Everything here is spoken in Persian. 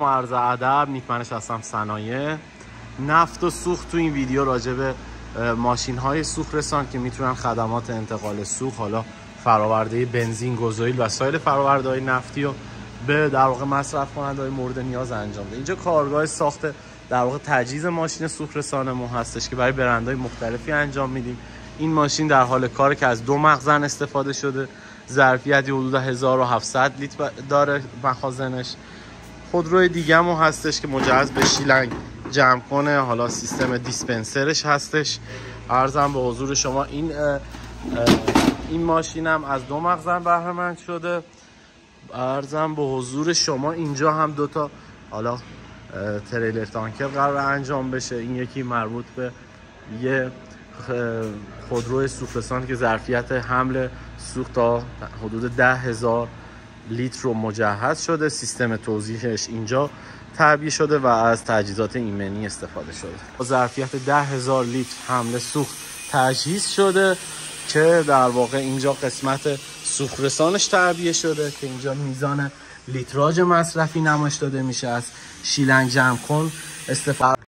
عرض ادب، نیکمنش هستم صنایع. نفت و سوخت تو این ویدیو راجع به ماشین های سوخت رسان که میتونن خدمات انتقال سوخت، حالا فرآورده بنزین، گازوئیل و سایر فرآورده های نفتی رو به در واقع مصرف کننده های مورد نیاز انجام بده. اینجا کارگاه ساخت در واقع تجهیز ماشین سوخت رسانمون هستش که برای برندهای مختلفی انجام میدیم. این ماشین در حال کاره که از 2 مخزن استفاده شده، ظرفیتی حدود 1700 لیتر داره مخازنش. خودروی دیگه هم هستش که مجهز به شیلنگ جمع کنه، حالا سیستم دیسپنسرش هستش. عرضم به حضور شما این ماشینم از 2 مخزن بهره مند شده. عرضم به حضور شما اینجا هم 2 تا حالا تریلر تانکر قرار انجام بشه. این یکی مربوط به یه خودروی سوخترسان که ظرفیت حمل سوخت تا حدود 10,000 لیتر رو مجهز شده. سیستم توزیعش اینجا تعبیه شده و از تجهیزات ایمنی استفاده شده. با ظرفیت 10,000 لیتر حمل سوخت تجهیز شده که در واقع اینجا قسمت سوخت رسانش تعبیه شده که اینجا میزان لیتراژ مصرفی نمایش داده میشه. از شیلنگ جمع کن استفاده